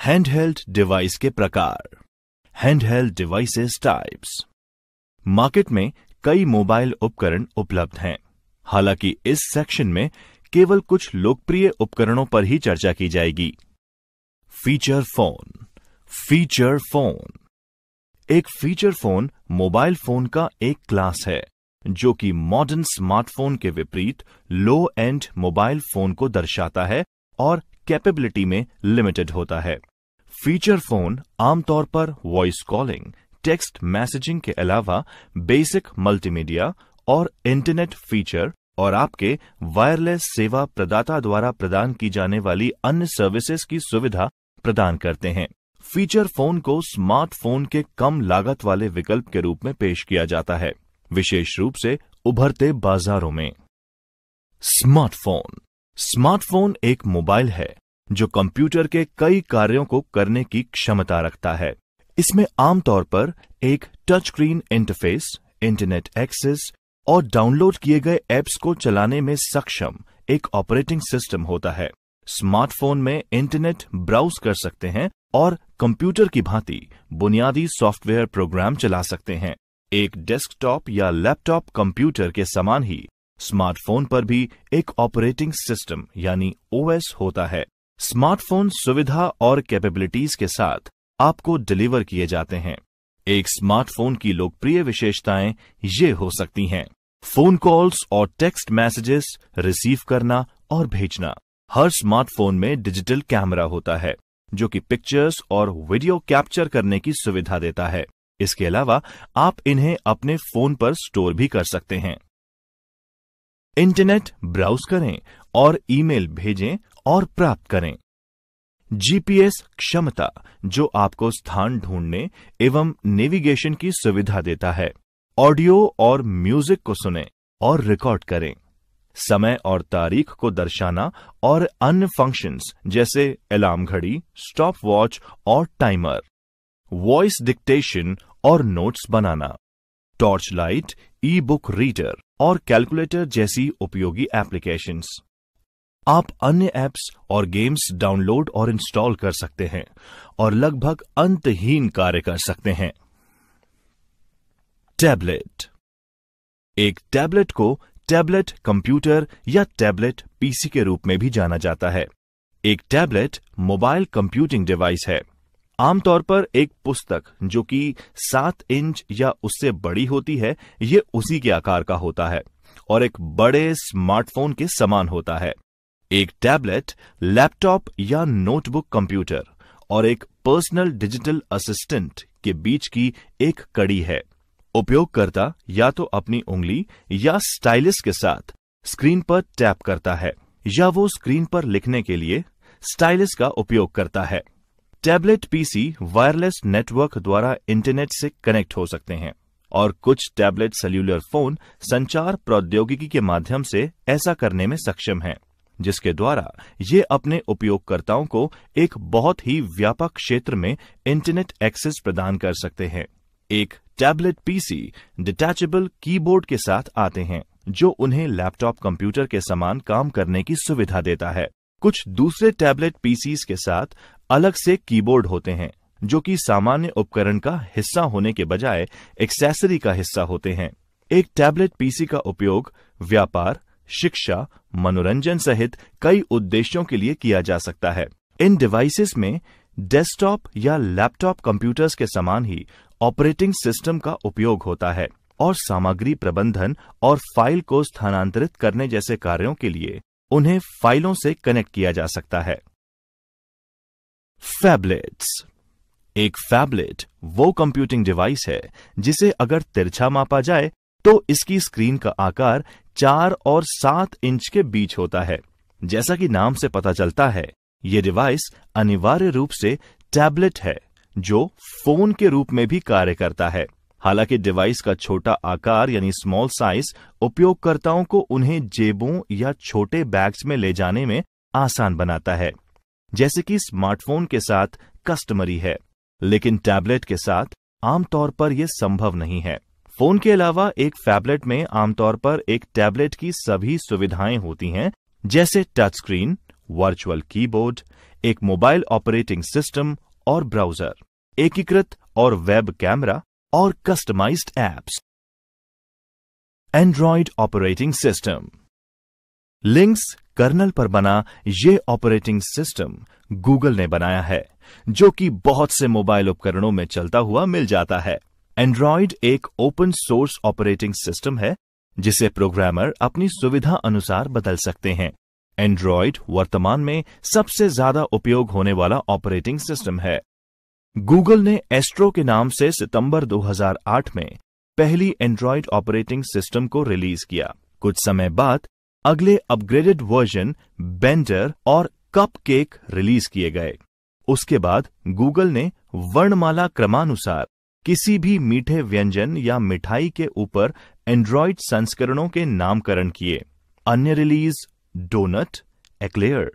Handheld device के प्रकार। Handheld devices types. Market में कई मोबाइल उपकरण उपलब्ध हैं। हालांकि इस सेक्शन में केवल कुछ लोकप्रिय उपकरणों पर ही चर्चा की जाएगी। Feature phone. फीचर फोन एक फीचर फोन मोबाइल फोन का एक क्लास है जो कि मॉडर्न स्मार्टफोन के विपरीत लो एंड मोबाइल फोन को दर्शाता है और कैपेबिलिटी में लिमिटेड होता है। फीचर फोन आमतौर पर वॉइस कॉलिंग, टेक्स्ट मैसेजिंग के अलावा बेसिक मल्टीमीडिया और इंटरनेट फीचर और आपके वायरलेस सेवा प्रदाता द्वारा प्रदान की जाने वाली अन्य सर्विसेज की सुविधा प्रदान करते हैं। फीचर फोन को स्मार्टफोन के कम लागत वाले विकल्प के रूप में पेश किया जाता है, विशेष रूप से उभरते बाजारों में। स्मार्टफोन। स्मार्टफोन एक मोबाइल है जो कंप्यूटर के कई कार्यों को करने की क्षमता रखता है। इसमें आमतौर पर एक touch screen interface, internet access और डाउनलोड किए गए ऐप्स को चलाने में सक्षम एक ऑपरेटिंग सिस्टम होता है। स्मार्टफोन में इंटरनेट ब्राउज कर सकते हैं और कंप्यूटर की भांति बुनियादी सॉफ्टवेयर प्रोग्राम चला सकते हैं। एक डेस्कटॉप या लैपटॉप कंप्यूटर के समान ही स्मार्टफोन पर भी एक ऑपरेटिंग सिस्टम यानी ओएस होता है। स्मार्टफोन सुविधा और कैपेबिलिटीज के साथ आपको डिलीवर किए जाते हैं। एक स्मार्टफोन की लोकप्रिय विशेषताएं ये हो सकती हैं: फोन कॉल्स और टेक्स्ट मैसेजेस रिसीव करना और भेजना। हर स्मार्टफोन में डिजिटल कैमरा होता है जो कि पिक्चर्स और वीडियो कैप्चर करने की सुविधा देता है। इसके अलावा आप इन्हें अपने फोन पर स्टोर भी कर सकते हैं। इंटरनेट ब्राउज करें और ईमेल भेजें और प्राप्त करें। जीपीएस क्षमता जो आपको स्थान ढूंढने एवं नेविगेशन की सुविधा देता है। ऑडियो और म्यूजिक को सुनें और रिकॉर्ड करें। समय और तारीख को दर्शाना और अन्य फंक्शंस जैसे अलार्म घड़ी, स्टॉप वॉच और टाइमर। वॉइस डिक्टेशन और नोट्स बनाना। Torch light, e book reader और कैलकुलेटर जैसी उपयोगी एप्लीकेशंस। आप अन्य ऐप्स और गेम्स डाउनलोड और इंस्टॉल कर सकते हैं और लगभग अंतहीन कार्य कर सकते हैं। टैबलेट। एक टैबलेट को टैबलेट कंप्यूटर या टैबलेट पीसी के रूप में भी जाना जाता है। एक टैबलेट मोबाइल कंप्यूटिंग डिवाइस है। आमतौर पर एक पुस्तक जो कि 7 इंच या उससे बड़ी होती है, ये उसी के आकार का होता है और एक बड़े स्मार्टफोन के समान होता है। एक टैबलेट लैपटॉप या नोटबुक कंप्यूटर और एक पर्सनल डिजिटल असिस्टेंट के बीच की एक कड़ी है। उपयोगकर्ता या तो अपनी उंगली या स्टाइलस के साथ स्क्रीन पर टैप करता है या वो स्क्रीन पर लिखने के लिए स्टाइलस का उपयोग करता है। टैबलेट पीसी वायरलेस नेटवर्क द्वारा इंटरनेट से कनेक्ट हो सकते हैं और कुछ टैबलेट सेल्यूलर फोन संचार प्रौद्योगिकी के माध्यम से ऐसा करने में सक्षम हैं, जिसके द्वारा ये अपने उपयोगकर्ताओं को एक बहुत ही व्यापक क्षेत्र में इंटरनेट एक्सेस प्रदान कर सकते हैं। एक टैबलेट पीसी डिटैचेबल कीबोर्ड के साथ आते हैं जो उन्हें लैपटॉप कंप्यूटर के समान काम करने की सुविधा देता है। कुछ दूसरे टैबलेट पीसीज के साथ अलग से कीबोर्ड होते हैं जो कि सामान्य उपकरण का हिस्सा होने के बजाय एक्सेसरी का हिस्सा होते हैं। एक टैबलेट पीसी का उपयोग व्यापार, शिक्षा, मनोरंजन सहित कई उद्देश्यों के लिए किया जा सकता है। इन डिवाइसेस में डेस्कटॉप या लैपटॉप कंप्यूटर्स के समान ही ऑपरेटिंग सिस्टम का उपयोग होता है और सामग्री प्रबंधन और फाइल को स्थानांतरित करने जैसे कार्यों के लिए उन्हें फाइलों से कनेक्ट किया जा सकता है। फैबलेट्स। एक फैबलेट वो कंप्यूटिंग डिवाइस है जिसे अगर तिरछा मापा जाए तो इसकी स्क्रीन का आकार 4 और 7 इंच के बीच होता है। जैसा कि नाम से पता चलता है, ये डिवाइस अनिवार्य रूप से टैबलेट है जो फोन के रूप में भी कार्य करता है। हालांकि डिवाइस का छोटा आकार यानी स्मॉल साइज उपयोगकर्ताओं को उन्हें जेबों या छोटे बैग्स में ले जाने में आसान बनाता है, जैसे कि स्मार्टफोन के साथ कस्टमरी है, लेकिन टैबलेट के साथ आमतौर पर यह संभव नहीं है। फोन के अलावा एक फैबलेट में आमतौर पर एक टैबलेट की सभी सुविधाएं होती हैं, जैसे टच स्क्रीन, वर्चुअल कीबोर्ड, एक मोबाइल ऑपरेटिंग सिस्टम और ब्राउजर, एकीकृत और वेब कैमरा और customised apps. Android operating system. Linux kernel पर बना ये ऑपरेटिंग सिस्टम गूगल ने बनाया है, जो कि बहुत से मोबाइल उपकरणों में चलता हुआ मिल जाता है। एंड्रॉयड एक ओपन सोर्स ऑपरेटिंग सिस्टम है जिसे प्रोग्रामर अपनी सुविधा अनुसार बदल सकते हैं। एंड्रॉयड वर्तमान में सबसे ज्यादा उपयोग होने वाला ऑपरेटिंग सिस्टम है। गूगल ने एस्ट्रो के नाम से सितंबर 2008 में पहली एंड्रॉयड ऑपरेटिंग सिस्टम को रिलीज किया। कुछ समय बाद अगले अपग्रेडेड वर्जन बेंडर और कपकेक रिलीज किए गए। उसके बाद गूगल ने वर्णमाला क्रमानुसार किसी भी मीठे व्यंजन या मिठाई के ऊपर एंड्रॉयड संस्करणों के नामकरण किए। अन्य release Donut, Eclair,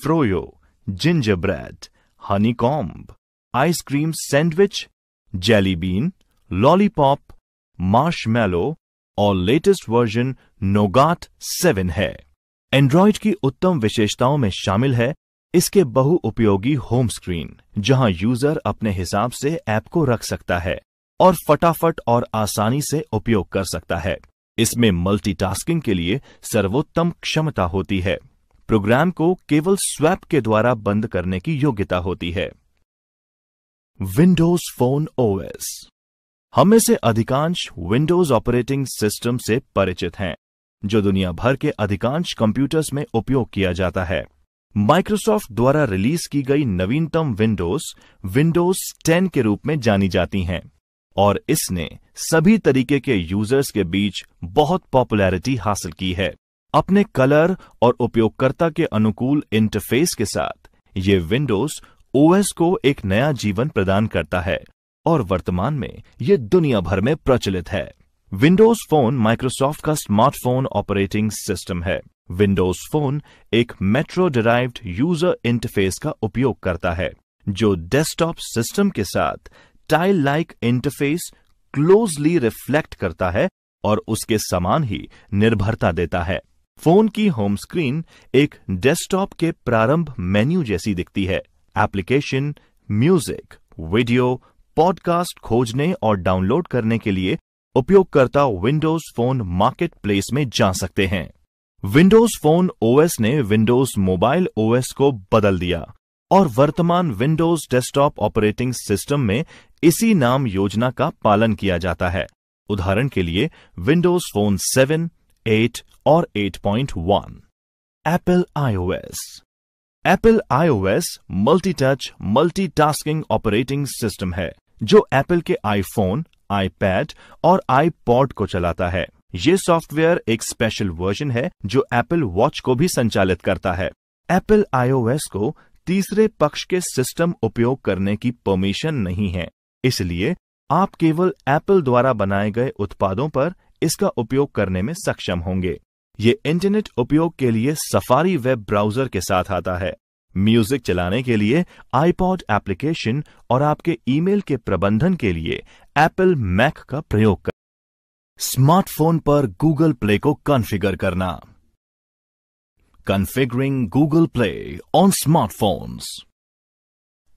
Froyo, Gingerbread, Honeycomb, ice cream sandwich, Jelly Bean, Lollipop, Marshmallow और लेटेस्ट वर्जन नोगाट 7 है। एंड्रॉयड की उत्तम विशेषताओं में शामिल है इसके बहुउपयोगी होम स्क्रीन, जहां यूजर अपने हिसाब से ऐप को रख सकता है और फटाफट और आसानी से उपयोग कर सकता है। इसमें मल्टीटास्किंग के लिए सर्वोत्तम क्षमता होती है। प्रोग्राम को केवल स्वैप के द्वारा बंद करने की योग्यता होती है। Windows phone OS. हम में से अधिकांश विंडोज ऑपरेटिंग सिस्टम से परिचित हैं, जो दुनिया भर के अधिकांश कंप्यूटर्स में उपयोग किया जाता है। माइक्रोसॉफ्ट द्वारा रिलीज की गई नवीनतम विंडोज 10 के रूप में जानी जाती हैं और इसने सभी तरीके के यूजर्स के बीच बहुत पॉपुलैरिटी हासिल की है। अपने कलर और उपयोगकर्ता के अनुकूल इंटरफेस के साथ ये विंडोज ओएस को एक नया जीवन प्रदान करता है और वर्तमान में ये दुनिया भर में प्रचलित है। विंडोज फोन माइक्रोसॉफ्ट का स्मार्टफोन ऑपरेटिंग सिस्टम है। विंडोज फोन एक मेट्रो डिराइव्ड यूजर इंटरफेस का उपयोग करता है, जो डेस्कटॉप सिस्टम के साथ tile like interface closely reflect करता है और उसके समान ही निर्भरता देता है। फोन की होम स्क्रीन एक डेस्कटॉप के प्रारंभ मेन्यू जैसी दिखती है। एप्लीकेशन, म्यूजिक, वीडियो, पॉडकास्ट खोजने और डाउनलोड करने के लिए उपयोगकर्ता विंडोज फोन मार्केट प्लेस में जा सकते हैं। विंडोज फोन ओएस ने विंडोज मोबाइल ओएस को बदल दिया और वर्तमान विंडोज डेस्कटॉप ऑपरेटिंग सिस्टम में इसी नाम योजना का पालन किया जाता है। उदाहरण के लिए विंडोज फोन 7, 8 और 8.1। Apple iOS. Apple iOS multi touch multitasking operating system है, जो एप्पल के आईफोन, आईपैड और आईपॉड को चलाता है। ये सॉफ्टवेयर एक स्पेशल वर्जन है जो एप्पल वॉच को भी संचालित करता है। एप्पल आईओएस को तीसरे पक्ष के सिस्टम उपयोग करने की परमिशन नहीं है, इसलिए आप केवल एप्पल द्वारा बनाए गए उत्पादों पर इसका उपयोग करने में सक्षम होंगे। ये इंटरनेट उपयोग के लिए सफारी वेब ब्राउजर के साथ आता है, म्यूजिक चलाने के लिए आईपॉड एप्लीकेशन और आपके ईमेल के प्रबंधन के लिए एप्पल मैक का प्रयोग कर। स्मार्टफोन पर गूगल प्ले को कॉन्फ़िगर करना। Configuring Google play on smartphones.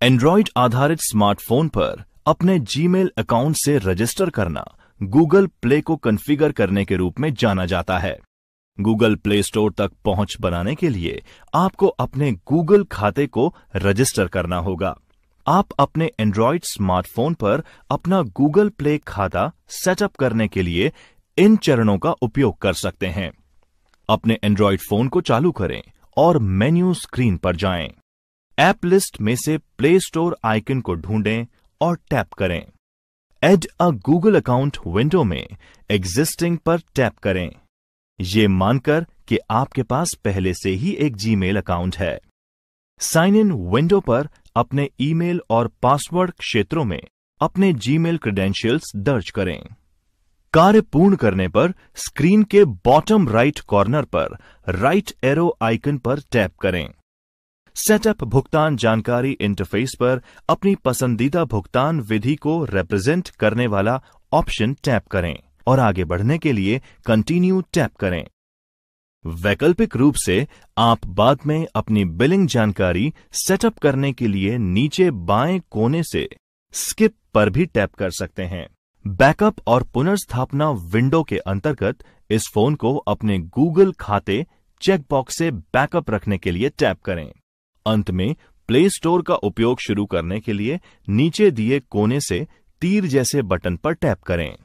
Android आधारित स्मार्टफोन पर अपने जीमेल अकाउंट से रजिस्टर करना गूगल प्ले को कॉन्फ़िगर करने के रूप में जाना जाता है। गूगल प्ले स्टोर तक पहुंच बनाने के लिए आपको अपने गूगल खाते को रजिस्टर करना होगा। आप अपने एंड्रॉयड स्मार्टफोन पर अपना गूगल प्ले खाता सेटअप करने के लिए इन चरणों का उपयोग कर सकते हैं। अपने एंड्रॉयड फोन को चालू करें और मेन्यू स्क्रीन पर जाएं। ऐप लिस्ट में से प्ले स्टोर आइकन को ढूंढें और टैप करें। ऐड अ गूगल अकाउंट विंडो में एग्जिस्टिंग पर टैप करें, ये मानकर कि आपके पास पहले से ही एक जीमेल अकाउंट है। साइन इन विंडो पर अपने ईमेल और पासवर्ड क्षेत्रों में अपने जीमेल क्रेडेंशियल्स दर्ज करें। कार्य पूर्ण करने पर स्क्रीन के बॉटम राइट कॉर्नर पर राइट एरो आइकन पर टैप करें। सेटअप भुगतान जानकारी इंटरफेस पर अपनी पसंदीदा भुगतान विधि को रिप्रेजेंट करने वाला ऑप्शन टैप करें और आगे बढ़ने के लिए कंटिन्यू टैप करें। वैकल्पिक रूप से आप बाद में अपनी बिलिंग जानकारी सेटअप करने के लिए नीचे बाएं कोने से स्किप पर भी टैप कर सकते हैं। बैकअप और पुनर्स्थापना विंडो के अंतर्गत इस फोन को अपने गूगल खाते चेकबॉक्स से बैकअप रखने के लिए टैप करें। अंत में प्ले स्टोर का उपयोग शुरू करने के लिए नीचे दिए कोने से तीर जैसे बटन पर टैप करें।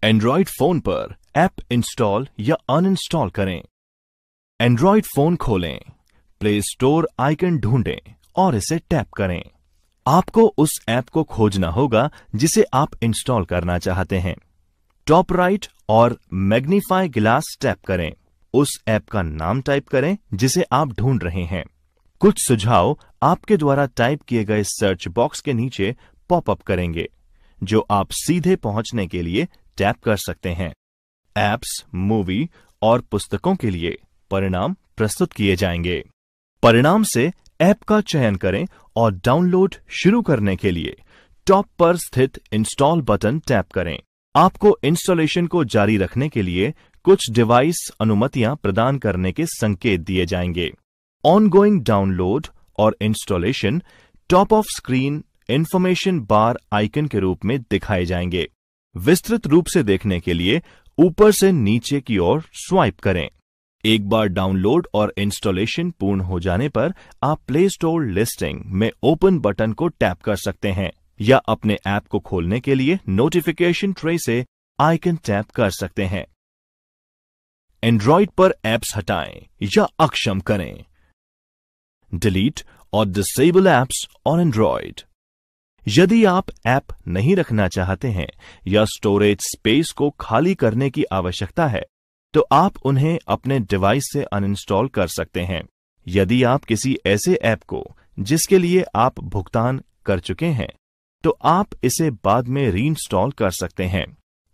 एंड्रॉइड फोन पर ऐप इंस्टॉल या अनइंस्टॉल करें। एंड्रॉइड फोन खोलें, प्ले स्टोर आइकन ढूंढें और इसे टैप करें। आपको उस ऐप को खोजना होगा जिसे आप इंस्टॉल करना चाहते हैं। टॉप राइट और मैग्नीफाई ग्लास टैप करें। उस ऐप का नाम टाइप करें जिसे आप ढूंढ रहे हैं। कुछ सुझाव आपके द्वारा टाइप किए गए सर्च बॉक्स के नीचे पॉपअप करेंगे, जो आप सीधे पहुंचने के लिए टैप कर सकते हैं। ऐप्स, मूवी और पुस्तकों के लिए परिणाम प्रस्तुत किए जाएंगे। परिणाम से ऐप का चयन करें और डाउनलोड शुरू करने के लिए टॉप पर स्थित इंस्टॉल बटन टैप करें। आपको इंस्टॉलेशन को जारी रखने के लिए कुछ डिवाइस अनुमतियां प्रदान करने के संकेत दिए जाएंगे। ऑनगोइंग डाउनलोड और installation top of screen information bar icon के रूप में दिखाए जाएंगे। विस्तृत रूप से देखने के लिए ऊपर से नीचे की ओर स्वाइप करें। एक बार डाउनलोड और इंस्टॉलेशन पूर्ण हो जाने पर आप प्ले स्टोर लिस्टिंग में ओपन बटन को टैप कर सकते हैं या अपने ऐप को खोलने के लिए नोटिफिकेशन ट्रे से आइकन टैप कर सकते हैं। एंड्रॉइड पर ऐप्स हटाएं या अक्षम करें। डिलीट और डिसेबल ऐप्स ऑन एंड्रॉइड। यदि आप ऐप नहीं रखना चाहते हैं या स्टोरेज स्पेस को खाली करने की आवश्यकता है, तो आप उन्हें अपने डिवाइस से अनइंस्टॉल कर सकते हैं। यदि आप किसी ऐसे ऐप को जिसके लिए आप भुगतान कर चुके हैं, तो आप इसे बाद में रीइंस्टॉल कर सकते हैं।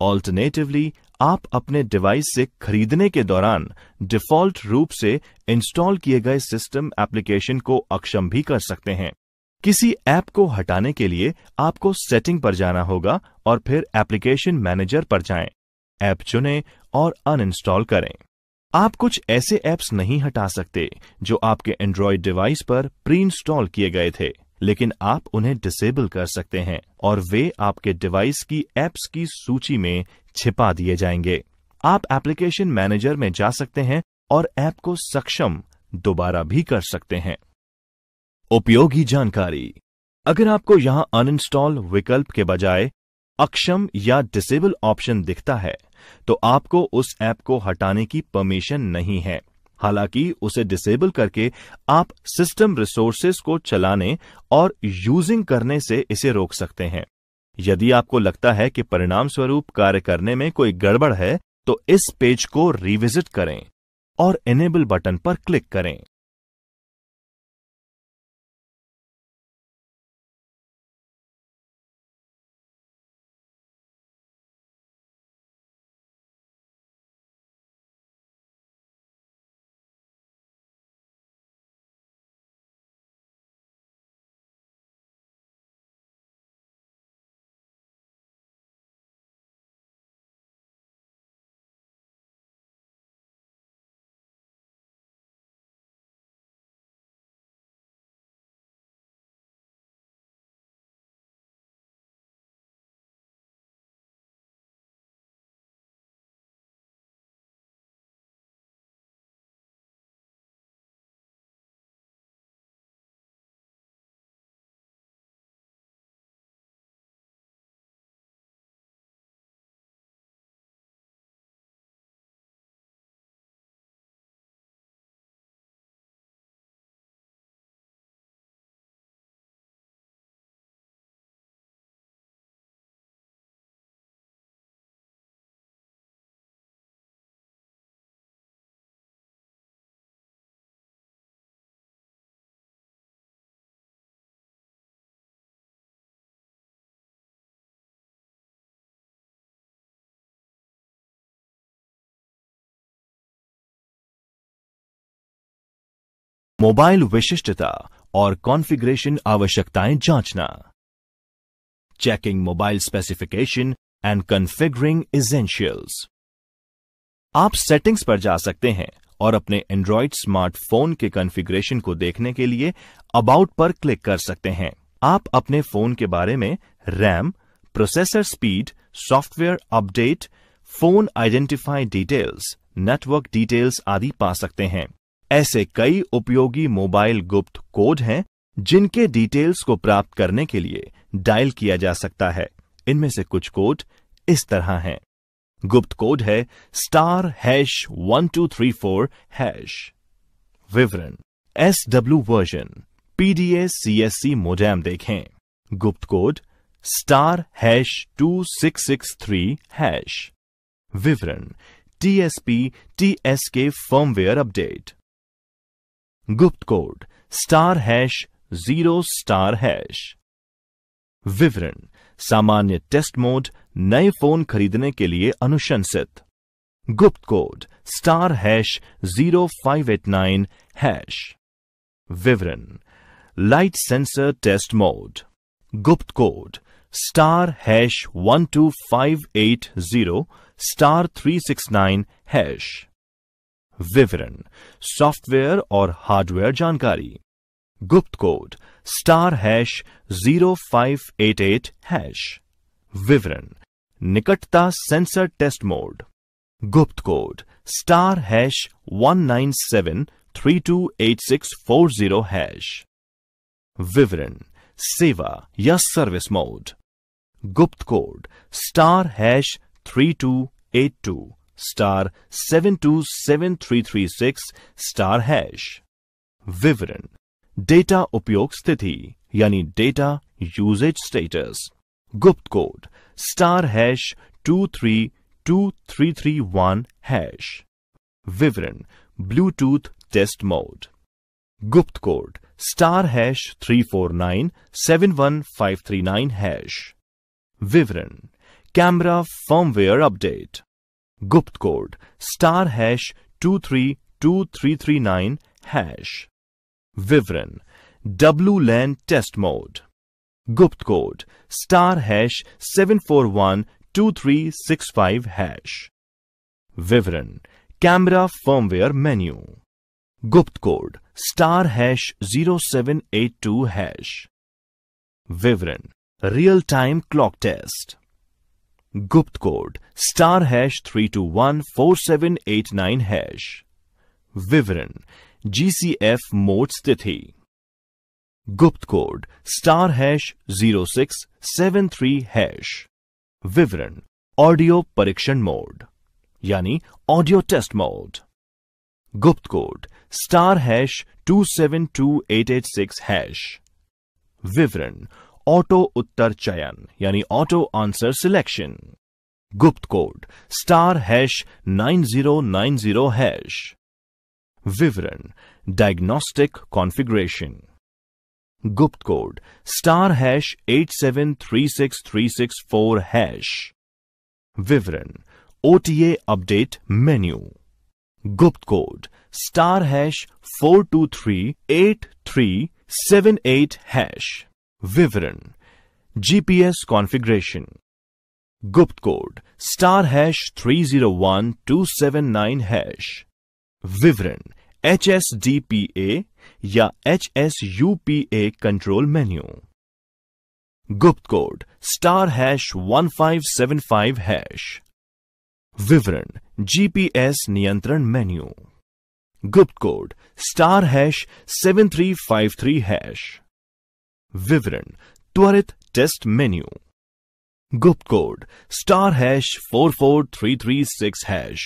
ऑल्टरनेटिवली, आप अपने डिवाइस से खरीदने के दौरान डिफॉल्ट रूप से इंस्टॉल किए गए सिस्टम एप्लीकेशन को अक्षम भी कर सकते हैं। किसी ऐप को हटाने के लिए आपको सेटिंग पर जाना होगा और फिर एप्लीकेशन मैनेजर पर जाएं, ऐप चुनें और अनइंस्टॉल करें। आप कुछ ऐसे ऐप्स नहीं हटा सकते जो आपके एंड्रॉइड डिवाइस पर प्री इंस्टॉल किए गए थे, लेकिन आप उन्हें डिसेबल कर सकते हैं और वे आपके डिवाइस की ऐप्स की सूची में छिपा दिए जाएंगे। आप एप्लीकेशन मैनेजर में जा सकते हैं और ऐप को सक्षम दोबारा भी कर सकते हैं। उपयोगी जानकारी: अगर आपको यहां अनइंस्टॉल विकल्प के बजाय अक्षम या डिसेबल ऑप्शन दिखता है, तो आपको उस ऐप को हटाने की परमिशन नहीं है। हालांकि उसे डिसेबल करके आप सिस्टम रिसोर्सेज को चलाने और यूजिंग करने से इसे रोक सकते हैं। यदि आपको लगता है कि परिणाम स्वरूप कार्य करने में कोई गड़बड़ है, तो इस पेज को रिविजिट करें और इनेबल बटन पर क्लिक करें। मोबाइल विशिष्टता और कॉन्फ़िगरेशन आवश्यकताएं जांचना। Checking mobile specification and configuring essentials. आप सेटिंग्स पर जा सकते हैं और अपने एंड्रॉयड स्मार्टफोन के कॉन्फ़िगरेशन को देखने के लिए अबाउट पर क्लिक कर सकते हैं। आप अपने फोन के बारे में RAM, processor speed, software update, phone identify details, network details आदि पा सकते हैं। ऐसे कई उपयोगी मोबाइल गुप्त कोड हैं जिनके डिटेल्स को प्राप्त करने के लिए डायल किया जा सकता है। इनमें से कुछ कोड इस तरह हैं। गुप्त कोड है *#1234#। विवरण: SW version, PDA CSC modem देखें। गुप्त कोड *2663#। विवरण: TSP TSK फर्मवेयर अपडेट। गुप्त कोड *0*#। विवरण: सामान्य टेस्ट मोड, नए फोन खरीदने के लिए अनुशंसित। गुप्त कोड *0589#। विवरण: लाइट सेंसर टेस्ट मोड। गुप्त कोड *12580*369#। विवरण: सॉफ्टवेयर और हार्डवेयर जानकारी। गुप्त कोड *0588#। विवरण: निकटता सेंसर टेस्ट मोड। गुप्त कोड *197328640#। विवरण: सेवा या सर्विस मोड। गुप्त कोड *#3282*7273336*#। विवरण: डेटा उपयोग स्थिति यानी डेटा यूजेज स्टेटस। गुप्त कोड *232331#। विवरण: ब्लूटूथ टेस्ट मोड। गुप्त कोड *349715339#। विवरण: कैमरा फर्मवेयर अपडेट। गुप्त कोड *232339#। विवरण: WLAN टेस्ट मोड। गुप्त कोड *7412365#। विवरण: कैमरा फर्मवेयर मेन्यू। गुप्त कोड *0782#। विवरण: रियल टाइम क्लॉक टेस्ट। गुप्त कोड *3214789#। विवरण: GCF मोड स्थिति। गुप्त कोड *0673#। विवरण: ऑडियो परीक्षण मोड यानी ऑडियो टेस्ट मोड। गुप्त कोड *272886#। विवरण: ऑटो उत्तर चयन यानी ऑटो आंसर सिलेक्शन। गुप्त कोड *9090#। विवरण: डायग्नोस्टिक कॉन्फ़िगरेशन। गुप्त कोड *87363664#। विवरण: OTA अपडेट मेन्यू। गुप्त कोड *4238378#। विवरण: GPS कॉन्फ़िगरेशन। गुप्त कोड *301279#। विवरण: HSDPA या HSUPA कंट्रोल मेन्यू। गुप्त कोड *1575#। विवरण: GPS नियंत्रण मेन्यू। गुप्त कोड *7353#। विवरण: त्वरित टेस्ट मेन्यू। गुप्त कोड *44336#।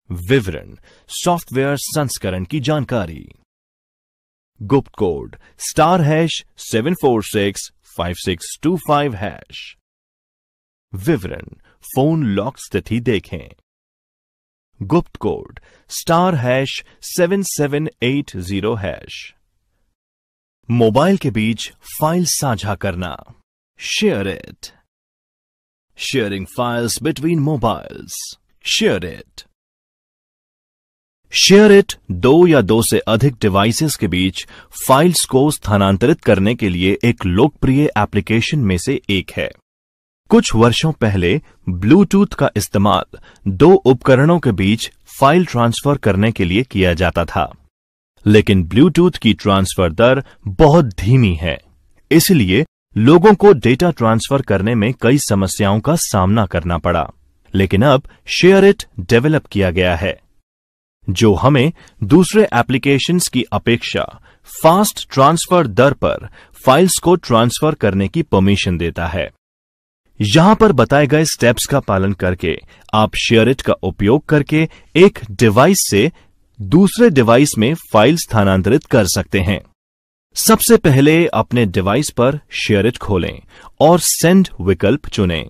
विवरण: सॉफ्टवेयर संस्करण की जानकारी। गुप्त कोड *7465625#। विवरण: फोन लॉक स्थिति देखें। गुप्त कोड *7780#। मोबाइल के बीच फाइल साझा करना। Share it. Sharing files between mobiles. Share it. Share it 2 या 2 से अधिक डिवाइसेस के बीच फाइल्स को स्थानांतरित करने के लिए एक लोकप्रिय एप्लीकेशन में से एक है। कुछ वर्षों पहले ब्लूटूथ का इस्तेमाल दो उपकरणों के बीच फाइल ट्रांसफर करने के लिए किया जाता था, लेकिन ब्लूटूथ की ट्रांसफर दर बहुत धीमी है, इसलिए लोगों को डेटा ट्रांसफर करने में कई समस्याओं का सामना करना पड़ा। लेकिन अब शेयरिट डेवलप किया गया है, जो हमें दूसरे एप्लीकेशंस की अपेक्षा फास्ट ट्रांसफर दर पर फाइल्स को ट्रांसफर करने की परमिशन देता है। यहां पर बताए गए स्टेप्स का पालन करके आप शेयरिट का उपयोग करके एक डिवाइस से दूसरे डिवाइस में फाइल स्थानांतरित कर सकते हैं। सबसे पहले अपने डिवाइस पर शेयरिट खोलें और सेंड विकल्प चुनें।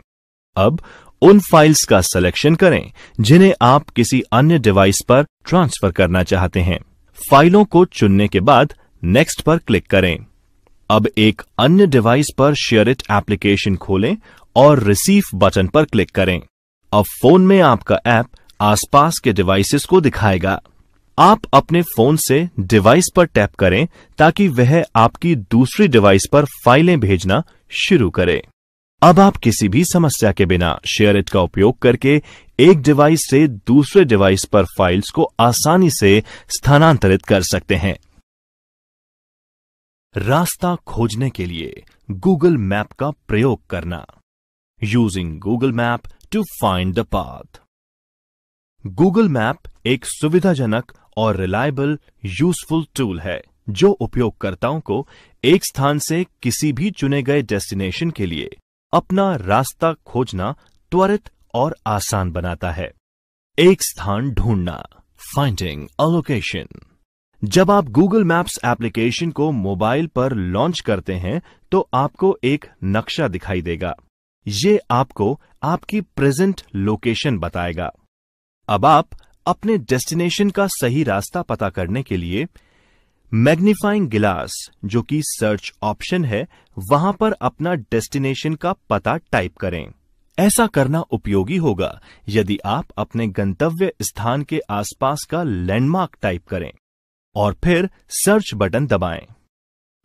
अब उन फाइल्स का सिलेक्शन करें जिन्हें आप किसी अन्य डिवाइस पर ट्रांसफर करना चाहते हैं। फाइलों को चुनने के बाद नेक्स्ट पर क्लिक करें। अब एक अन्य डिवाइस पर शेयरिट एप्लीकेशन खोलें और रिसीव बटन पर क्लिक करें। अब फोन में आपका ऐप आसपास के डिवाइसेस को दिखाएगा। आप अपने फोन से डिवाइस पर टैप करें ताकि वह आपकी दूसरी डिवाइस पर फाइलें भेजना शुरू करे। अब आप किसी भी समस्या के बिना शेयरिट का उपयोग करके एक डिवाइस से दूसरे डिवाइस पर फाइल्स को आसानी से स्थानांतरित कर सकते हैं। रास्ता खोजने के लिए गूगल मैप का प्रयोग करना। Using Google map to find the path. Google map एक सुविधाजनक और रिलायबल यूजफुल टूल है जो उपयोगकर्ताओं को एक स्थान से किसी भी चुने गए डेस्टिनेशन के लिए अपना रास्ता खोजना त्वरित और आसान बनाता है। एक स्थान ढूंढना, फाइंडिंग अ लोकेशन। जब आप गूगल मैप्स एप्लीकेशन को मोबाइल पर लॉन्च करते हैं तो आपको एक नक्शा दिखाई देगा। ये आपको आपकी प्रेजेंट लोकेशन बताएगा। अब आप अपने डेस्टिनेशन का सही रास्ता पता करने के लिए मैग्नीफाइंग ग्लास, जो कि सर्च ऑप्शन है, वहां पर अपना डेस्टिनेशन का पता टाइप करें। ऐसा करना उपयोगी होगा यदि आप अपने गंतव्य स्थान के आसपास का लैंडमार्क टाइप करें और फिर सर्च बटन दबाएं।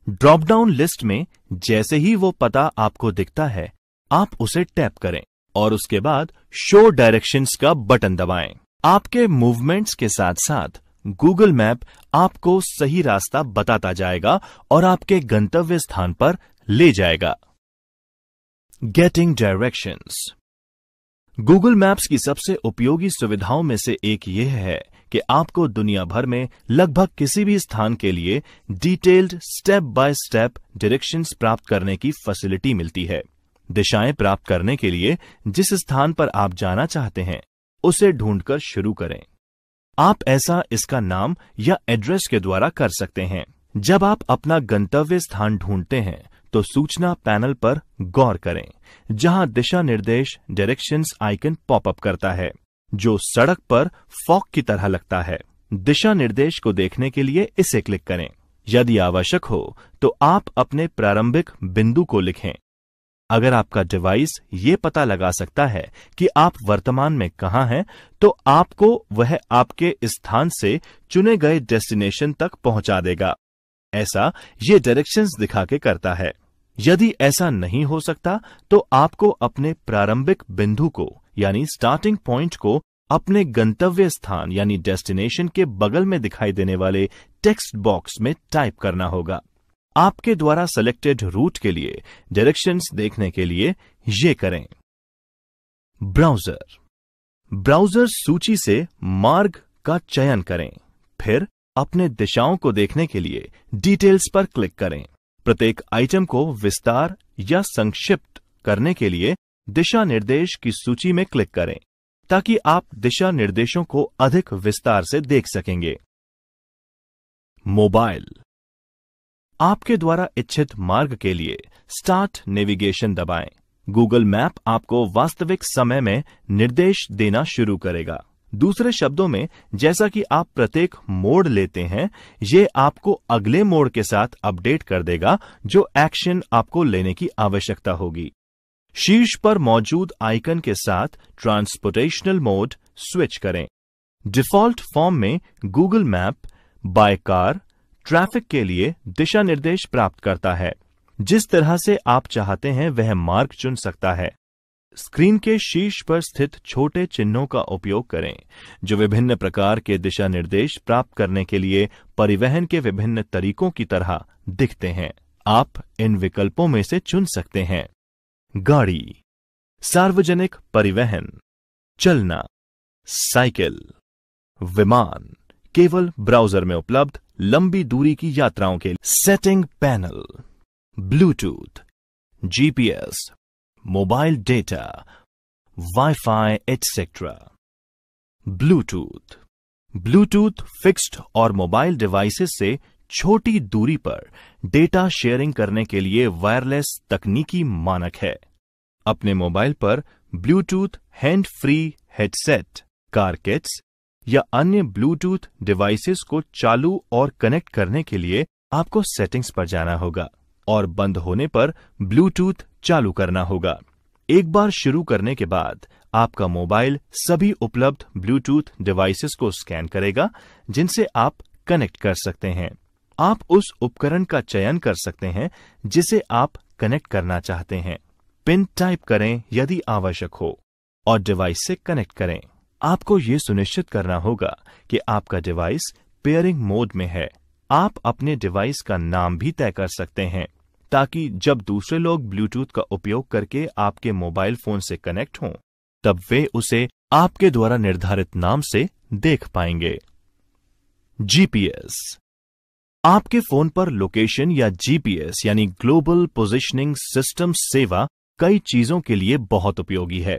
ड्रॉप डाउन लिस्ट में जैसे ही वो पता आपको दिखता है, आप उसे टैप करें और उसके बाद शो डायरेक्शंस का बटन दबाएं। आपके मूवमेंट्स के साथ साथ गूगल मैप आपको सही रास्ता बताता जाएगा और आपके गंतव्य स्थान पर ले जाएगा। Getting directions. गूगल मैप्स की सबसे उपयोगी सुविधाओं में से एक यह है कि आपको दुनिया भर में लगभग किसी भी स्थान के लिए detailed step by step directions प्राप्त करने की फैसिलिटी मिलती है। दिशाएं प्राप्त करने के लिए जिस स्थान पर आप जाना चाहते हैं उसे ढूंढकर शुरू करें। आप ऐसा इसका नाम या एड्रेस के द्वारा कर सकते हैं। जब आप अपना गंतव्य स्थान ढूंढते हैं तो सूचना पैनल पर गौर करें, जहां दिशा निर्देश डायरेक्शंस आइकन पॉपअप करता है, जो सड़क पर फॉग की तरह लगता है। दिशा निर्देश को देखने के लिए इसे क्लिक करें। यदि आवश्यक हो तो आप अपने प्रारंभिक बिंदु को लिखें। अगर आपका डिवाइस ये पता लगा सकता है कि आप वर्तमान में कहां हैं, तो आपको वह आपके स्थान से चुने गए डेस्टिनेशन तक पहुंचा देगा। ऐसा ये डायरेक्शंस दिखा के करता है। यदि ऐसा नहीं हो सकता तो आपको अपने प्रारंभिक बिंदु को यानी स्टार्टिंग पॉइंट को अपने गंतव्य स्थान यानी डेस्टिनेशन के बगल में दिखाई देने वाले टेक्स्ट बॉक्स में टाइप करना होगा। आपके द्वारा सेलेक्टेड रूट के लिए डायरेक्शंस देखने के लिए ये करें। ब्राउजर। ब्राउजर सूची से मार्ग का चयन करें, फिर अपने दिशाओं को देखने के लिए डिटेल्स पर क्लिक करें। प्रत्येक आइटम को विस्तार या संक्षिप्त करने के लिए दिशा निर्देश की सूची में क्लिक करें ताकि आप दिशा निर्देशों को अधिक विस्तार से देख सकेंगे। मोबाइल। आपके द्वारा इच्छित मार्ग के लिए स्टार्ट नेविगेशन दबाएं। गूगल मैप आपको वास्तविक समय में निर्देश देना शुरू करेगा। दूसरे शब्दों में, जैसा कि आप प्रत्येक मोड़ लेते हैं, ये आपको अगले मोड़ के साथ अपडेट कर देगा जो एक्शन आपको लेने की आवश्यकता होगी। शीर्ष पर मौजूद आइकन के साथ ट्रांसपोर्टेशनल मोड स्विच करें। डिफॉल्ट फॉर्म में Google map by car traffic के लिए दिशा निर्देश प्राप्त करता है। जिस तरह से आप चाहते हैं वह मार्ग चुन सकता है। स्क्रीन के शीर्ष पर स्थित छोटे चिन्हों का उपयोग करें जो विभिन्न प्रकार के दिशा निर्देश प्राप्त करने के लिए परिवहन के विभिन्न तरीकों की तरह दिखते हैं। आप इन विकल्पों में से चुन सकते हैं: गाड़ी, सार्वजनिक परिवहन, चलना, साइकिल, विमान, केवल ब्राउजर में उपलब्ध लंबी दूरी की यात्राओं के लिए, setting panel, Bluetooth, GPS, mobile data, wifi etcetera. Bluetooth fixed और मोबाइल डिवाइसेस से छोटी दूरी पर डेटा शेयरिंग करने के लिए वायरलेस तकनीकी मानक है। अपने मोबाइल पर Bluetooth hand free headset, car kits या अन्य ब्लूटूथ डिवाइसेस को चालू और कनेक्ट करने के लिए आपको सेटिंग्स पर जाना होगा और बंद होने पर ब्लूटूथ चालू करना होगा। एक बार शुरू करने के बाद आपका मोबाइल सभी उपलब्ध ब्लूटूथ डिवाइसेस को स्कैन करेगा जिनसे आप कनेक्ट कर सकते हैं। आप उस उपकरण का चयन कर सकते हैं जिसे आप कनेक्ट करना चाहते हैं। पिन टाइप करें यदि आवश्यक हो और डिवाइस से कनेक्ट करें। आपको यह सुनिश्चित करना होगा कि आपका डिवाइस पेयरिंग मोड में है। आप अपने डिवाइस का नाम भी तय कर सकते हैं ताकि जब दूसरे लोग ब्लूटूथ का उपयोग करके आपके मोबाइल फोन से कनेक्ट हों तब वे उसे आपके द्वारा निर्धारित नाम से देख पाएंगे। जीपीएस, आपके फोन पर लोकेशन या जीपीएस यानी ग्लोबल पोजिशनिंग सिस्टम सेवा कई चीजों के लिए बहुत उपयोगी है।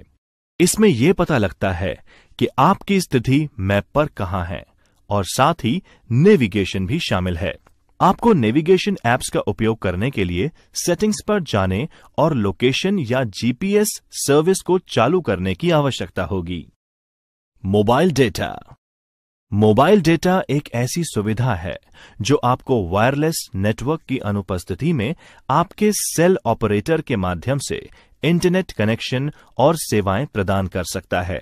इसमें यह पता लगता है कि आपकी स्थिति मैप पर कहां है और साथ ही नेविगेशन भी शामिल है। आपको नेविगेशन ऐप्स का उपयोग करने के लिए सेटिंग्स पर जाने और लोकेशन या जीपीएस सर्विस को चालू करने की आवश्यकता होगी। मोबाइल डेटा एक ऐसी सुविधा है जो आपको वायरलेस नेटवर्क की अनुपस्थिति में आपके सेल ऑपरेटर के माध्यम से इंटरनेट कनेक्शन और सेवाएं प्रदान कर सकता है।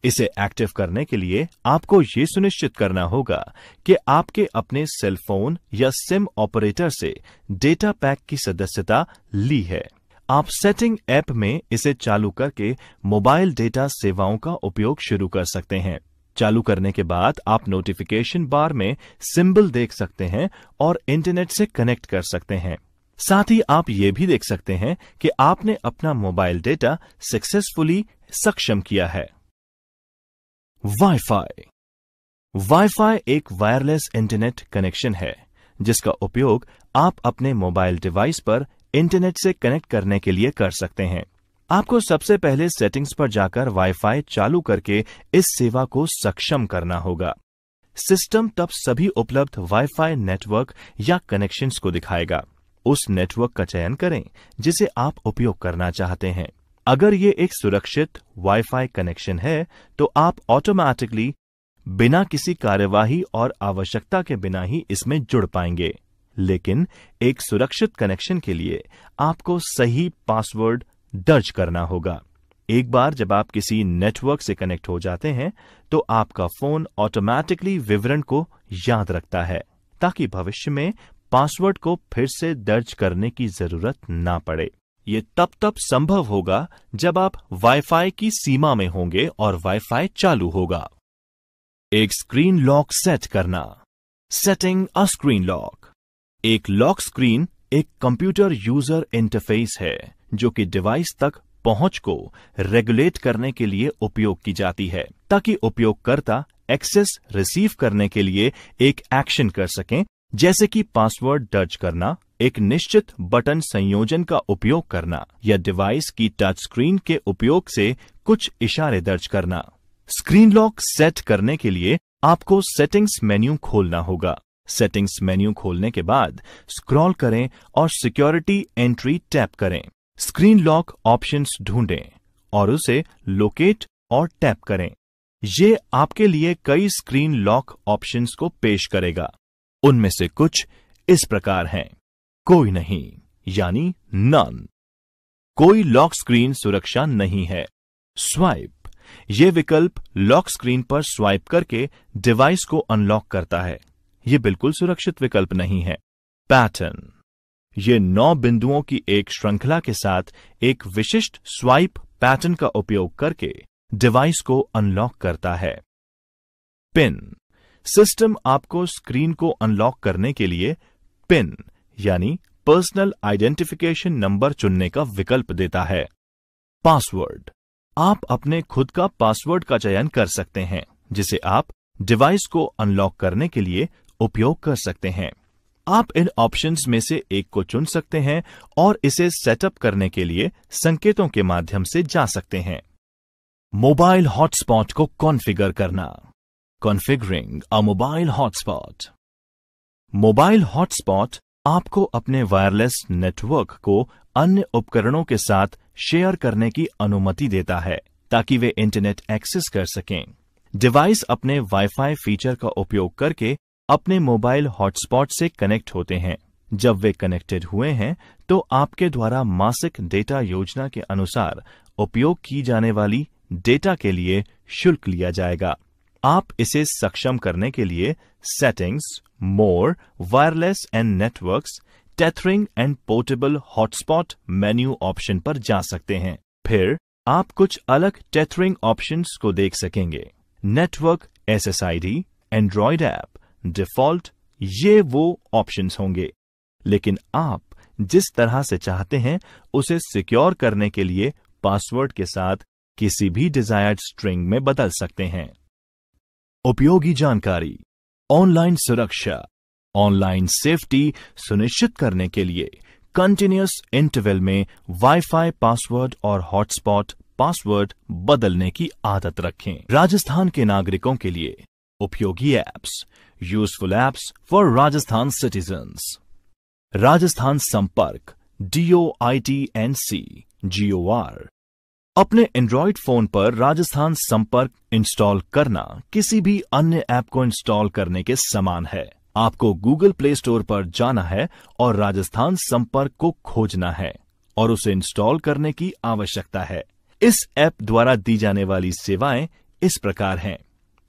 इसे एक्टिव करने के लिए आपको ये सुनिश्चित करना होगा कि आपके अपने सेल फोन या सिम ऑपरेटर से डेटा पैक की सदस्यता ली है। आप सेटिंग ऐप में इसे चालू करके मोबाइल डेटा सेवाओं का उपयोग शुरू कर सकते हैं। चालू करने के बाद आप नोटिफिकेशन बार में सिंबल देख सकते हैं और इंटरनेट से कनेक्ट कर सकते हैं। साथ ही आप ये भी देख सकते हैं कि आपने अपना मोबाइल डेटा सक्सेसफुली सक्षम किया है। वाईफाई एक वायरलेस इंटरनेट कनेक्शन है जिसका उपयोग आप अपने मोबाइल डिवाइस पर इंटरनेट से कनेक्ट करने के लिए कर सकते हैं। आपको सबसे पहले सेटिंग्स पर जाकर वाईफाई चालू करके इस सेवा को सक्षम करना होगा। सिस्टम तब सभी उपलब्ध वाईफाई नेटवर्क या कनेक्शंस को दिखाएगा। उस नेटवर्क का चयन करें जिसे आप उपयोग करना चाहते हैं। अगर ये एक सुरक्षित वाईफाई कनेक्शन है तो आप ऑटोमैटिकली बिना किसी कार्यवाही और आवश्यकता के बिना ही इसमें जुड़ पाएंगे। लेकिन एक सुरक्षित कनेक्शन के लिए आपको सही पासवर्ड दर्ज करना होगा। एक बार जब आप किसी नेटवर्क से कनेक्ट हो जाते हैं तो आपका फोन ऑटोमैटिकली विवरण को याद रखता है ताकि भविष्य में पासवर्ड को फिर से दर्ज करने की जरूरत ना पड़े। ये तब संभव होगा जब आप वाईफाई की सीमा में होंगे और वाईफाई चालू होगा। एक स्क्रीन लॉक सेट करना। Setting a screen lock. एक लॉक स्क्रीन एक कंप्यूटर यूजर इंटरफेस है जो कि डिवाइस तक पहुंच को रेगुलेट करने के लिए उपयोग की जाती है ताकि उपयोगकर्ता एक्सेस रिसीव करने के लिए एक एक्शन कर सकें, जैसे कि पासवर्ड दर्ज करना, एक निश्चित बटन संयोजन का उपयोग करना या डिवाइस की टच स्क्रीन के उपयोग से कुछ इशारे दर्ज करना। स्क्रीन लॉक सेट करने के लिए आपको सेटिंग्स मेन्यू खोलना होगा। सेटिंग्स मेन्यू खोलने के बाद स्क्रॉल करें और सिक्योरिटी एंट्री टैप करें। स्क्रीन लॉक ऑप्शंस ढूंढें और उसे लोकेट और टैप करें। ये आपके लिए कई स्क्रीन लॉक ऑप्शंस को पेश करेगा। उनमें से कुछ इस प्रकार हैं। कोई नहीं यानी नन। कोई लॉक स्क्रीन सुरक्षा नहीं है। स्वाइप, यह विकल्प लॉक स्क्रीन पर स्वाइप करके डिवाइस को अनलॉक करता है। यह बिल्कुल सुरक्षित विकल्प नहीं है। पैटर्न, ये 9 बिंदुओं की एक श्रृंखला के साथ एक विशिष्ट स्वाइप पैटर्न का उपयोग करके डिवाइस को अनलॉक करता है। पिन, सिस्टम आपको स्क्रीन को अनलॉक करने के लिए पिन यानी पर्सनल आइडेंटिफिकेशन नंबर चुनने का विकल्प देता है। पासवर्ड, आप अपने खुद का पासवर्ड का चयन कर सकते हैं जिसे आप डिवाइस को अनलॉक करने के लिए उपयोग कर सकते हैं। आप इन ऑप्शंस में से एक को चुन सकते हैं और इसे सेटअप करने के लिए संकेतों के माध्यम से जा सकते हैं। मोबाइल हॉटस्पॉट को कॉन्फ़िगर करना। कॉन्फ़िगरिंग अ मोबाइल हॉटस्पॉट। मोबाइल हॉटस्पॉट आपको अपने वायरलेस नेटवर्क को अन्य उपकरणों के साथ शेयर करने की अनुमति देता है ताकि वे इंटरनेट एक्सेस कर सकें। डिवाइस अपने वाईफाई फीचर का उपयोग करके अपने मोबाइल हॉटस्पॉट से कनेक्ट होते हैं। जब वे कनेक्टेड हुए हैं तो आपके द्वारा मासिक डेटा योजना के अनुसार उपयोग की जाने वाली डेटा के लिए शुल्क लिया जाएगा। आप इसे सक्षम करने के लिए settings, more, wireless and networks, tethering and portable hotspot menu option पर जा सकते हैं। फिर आप कुछ अलग टेथरिंग ऑप्शंस को देख सकेंगे। Network SSID, Android app, default, ये वो ऑप्शंस होंगे, लेकिन आप जिस तरह से चाहते हैं उसे सिक्योर करने के लिए पासवर्ड के साथ किसी भी डिजायर्ड स्ट्रिंग में बदल सकते हैं। उपयोगी जानकारी, ऑनलाइन सुरक्षा, ऑनलाइन सेफ्टी सुनिश्चित करने के लिए कंटिन्यूअस इंटरवल में वाईफाई पासवर्ड और हॉटस्पॉट पासवर्ड बदलने की आदत रखें। राजस्थान के नागरिकों के लिए उपयोगी apps, useful apps for Rajasthan citizens. Rajasthan संपर्क DOITNC GOR। अपने एंड्रॉयड फोन पर राजस्थान संपर्क इंस्टॉल करना किसी भी अन्य ऐप को इंस्टॉल करने के समान है। आपको गूगल प्ले स्टोर पर जाना है और राजस्थान संपर्क को खोजना है और उसे इंस्टॉल करने की आवश्यकता है। इस ऐप द्वारा दी जाने वाली सेवाएं इस प्रकार हैं।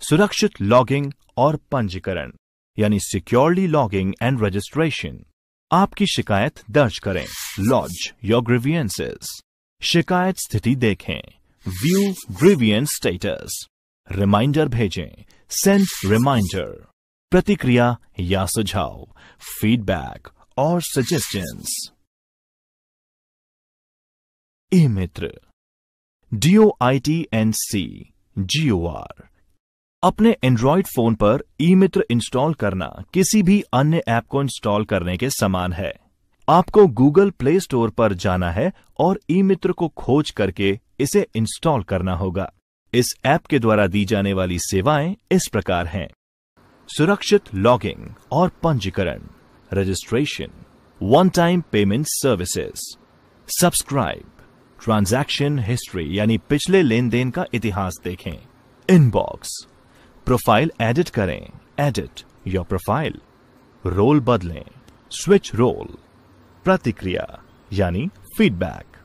सुरक्षित लॉगिंग और पंजीकरण यानी सिक्योरली लॉगिंग एंड रजिस्ट्रेशन। आपकी शिकायत दर्ज करें, लॉज योर ग्रीवियंसेस। शिकायत स्थिति देखें, व्यू ग्रीवियंस स्टेटस। रिमाइंडर भेजें, सेंड रिमाइंडर। प्रतिक्रिया या सुझाव, फीडबैक और सजेशंस। ई मित्र DOITNC GOR। अपने एंड्रॉयड फोन पर ई मित्र इंस्टॉल करना किसी भी अन्य ऐप को इंस्टॉल करने के समान है। आपको गूगल प्ले स्टोर पर जाना है और ई मित्र को खोज करके इसे इंस्टॉल करना होगा। इस ऐप के द्वारा दी जाने वाली सेवाएं इस प्रकार हैं। सुरक्षित लॉगिंग और पंजीकरण, registration, one time payment services, subscribe, transaction history यानी पिछले लेन देन का इतिहास देखें, इनबॉक्स, प्रोफाइल एडिट करें, एडिट योर प्रोफाइल, रोल बदलें, स्विच रोल, प्रतिक्रिया यानी फीडबैक।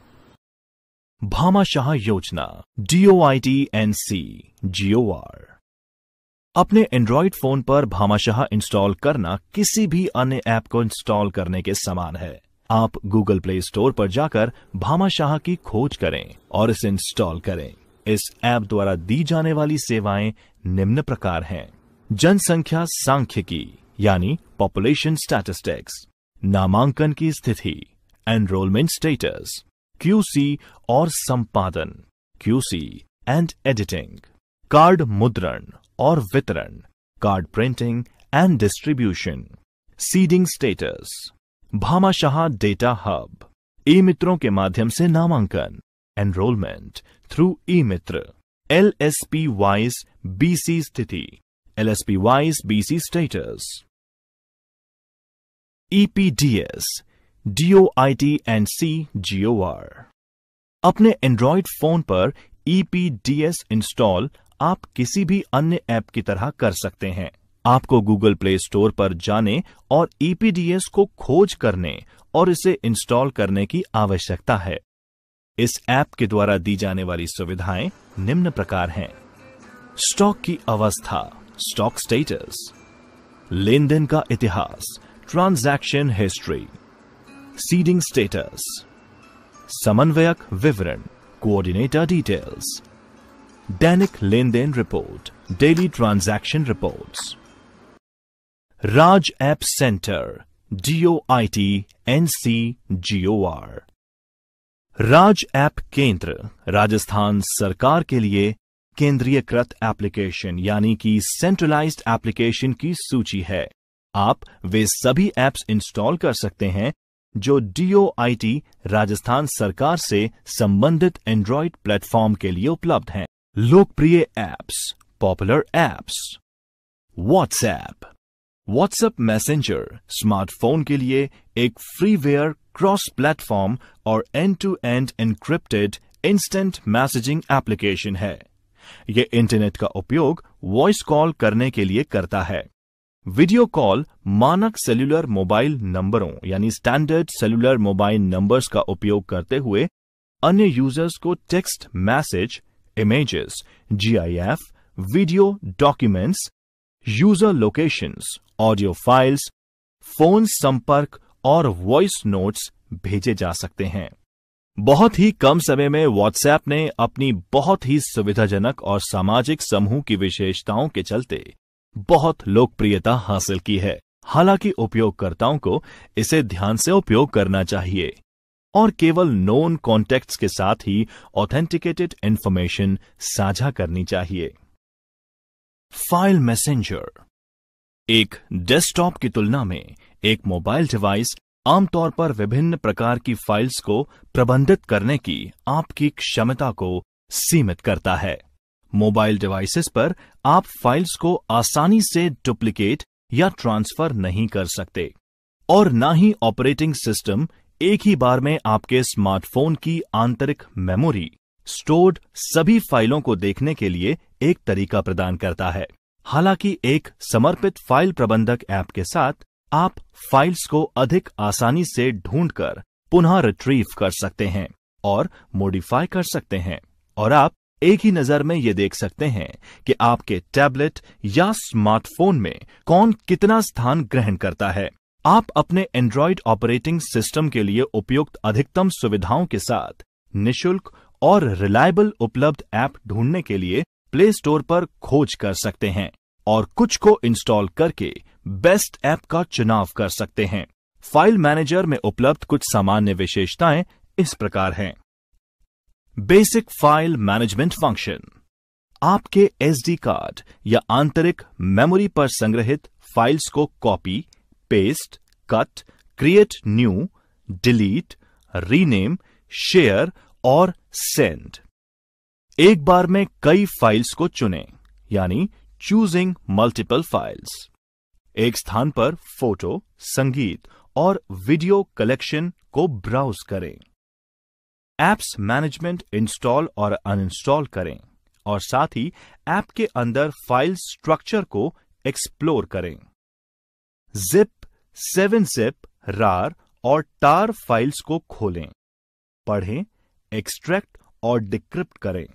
भामाशाह योजना DOITNC GOR। अपने एंड्रॉयड फोन पर भामाशाह इंस्टॉल करना किसी भी अन्य ऐप को इंस्टॉल करने के समान है। आप गूगल प्ले स्टोर पर जाकर भामाशाह की खोज करें और इसे इंस्टॉल करें। इस ऐप द्वारा दी जाने वाली सेवाएं निम्न प्रकार हैं। जनसंख्या सांख्यिकी यानी पॉपुलेशन स्टैटिस्टिक्स, नामांकन की स्थिति, एनरोलमेंट स्टेटस, QC और संपादन, QC एंड एडिटिंग, कार्ड मुद्रण और वितरण, card printing and distribution, seeding status, Bhamashah data hub, e मित्रों के माध्यम से नामांकन, enrolment through e Mitra, LSP wise BC स्थिति, LSP wise BC status, EPDS DOITNC GOR। अपने एंड्रॉयड फोन पर EPDS इंस्टॉल आप किसी भी अन्य ऐप की तरह कर सकते हैं। आपको गूगल प्ले स्टोर पर जाने और EPDS को खोज करने और इसे इंस्टॉल करने की आवश्यकता है। इस ऐप के द्वारा दी जाने वाली सुविधाएं निम्न प्रकार हैं। स्टॉक की अवस्था, स्टॉक स्टेटस, लेन देन का इतिहास, ट्रांजैक्शन हिस्ट्री, सीडिंग स्टेटस, समन्वयक विवरण, कोऑर्डिनेटर डिटेल्स, दैनिक लेन देन report, daily transaction reports. Raj app centre, DOITNCGOR। Raj app केंद्र राजस्थान सरकार के लिए केंद्रीयकृत एप्लीकेशन यानी कि सेंट्रलाइज्ड एप्लीकेशन की सूची है। आप वे सभी ऐप्स इंस्टॉल कर सकते हैं जो DOIT राजस्थान सरकार से संबंधित एंड्रॉइड प्लेटफॉर्म के लिए उपलब्ध हैं। लोकप्रिय apps, popular apps. WhatsApp messenger smartphone के लिए एक फ्रीवेयर क्रॉस प्लेटफॉर्म और end to end encrypted instant messaging application है। यह इंटरनेट का उपयोग वॉइस कॉल करने के लिए करता है। वीडियो कॉल मानक सेल्यूलर मोबाइल नंबरों यानी स्टैंडर्ड सेल्यूलर मोबाइल नंबर्स का उपयोग करते हुए अन्य यूजर्स को text message, images, GIF, video documents, user locations, audio files, phone संपर्क और वॉइस नोट्स भेजे जा सकते हैं। बहुत ही कम समय में व्हाट्सएप ने अपनी बहुत ही सुविधाजनक और सामाजिक समूह की विशेषताओं के चलते बहुत लोकप्रियता हासिल की है। हालांकि उपयोगकर्ताओं को इसे ध्यान से उपयोग करना चाहिए और केवल नोन कॉन्टैक्ट्स के साथ ही ऑथेंटिकेटेड इंफॉर्मेशन साझा करनी चाहिए। File messenger. एक डेस्कटॉप की तुलना में एक मोबाइल डिवाइस आमतौर पर विभिन्न प्रकार की फाइल्स को प्रबंधित करने की आपकी क्षमता को सीमित करता है। मोबाइल डिवाइसेस पर आप फाइल्स को आसानी से डुप्लीकेट या ट्रांसफर नहीं कर सकते और न ही ऑपरेटिंग सिस्टम एक ही बार में आपके स्मार्टफोन की आंतरिक मेमोरी स्टोर्ड सभी फाइलों को देखने के लिए एक तरीका प्रदान करता है। हालांकि एक समर्पित फाइल प्रबंधक ऐप के साथ आप फाइल्स को अधिक आसानी से ढूंढकर पुनः रिट्रीव कर सकते हैं और मॉडिफाई कर सकते हैं और आप एक ही नजर में ये देख सकते हैं कि आपके टैबलेट या स्मार्टफोन में कौन कितना स्थान ग्रहण करता है। आप अपने एंड्रॉइड ऑपरेटिंग सिस्टम के लिए उपयुक्त अधिकतम सुविधाओं के साथ निशुल्क और रिलायबल उपलब्ध ऐप ढूंढने के लिए प्ले स्टोर पर खोज कर सकते हैं और कुछ को इंस्टॉल करके बेस्ट ऐप का चुनाव कर सकते हैं। फाइल मैनेजर में उपलब्ध कुछ सामान्य विशेषताएं इस प्रकार हैं। Basic file management function. आपके SD कार्ड या आंतरिक मेमोरी पर संग्रहित फाइल्स को copy, paste, cut, create new, delete, rename, share और सेंड। एक बार में कई फाइल्स को चुनें यानी चूजिंग मल्टीपल फाइल्स। एक स्थान पर फोटो, संगीत और वीडियो कलेक्शन को ब्राउज करें। ऐप्स मैनेजमेंट इंस्टॉल और अनइंस्टॉल करें और साथ ही ऐप के अंदर फाइल स्ट्रक्चर को एक्सप्लोर करें। जिप, 7-zip, RAR और TAR फाइल्स को खोलें, पढ़ें, एक्सट्रैक्ट और डिक्रिप्ट करें।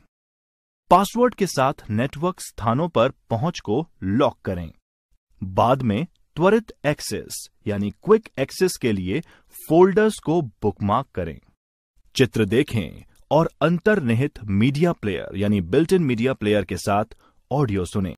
पासवर्ड के साथ नेटवर्क स्थानों पर पहुंच को लॉक करें। बाद में त्वरित एक्सेस यानी क्विक एक्सेस के लिए फोल्डर्स को बुकमार्क करें। चित्र देखें और अंतर्निहित मीडिया प्लेयर यानी बिल्ट इन मीडिया प्लेयर के साथ ऑडियो सुनें।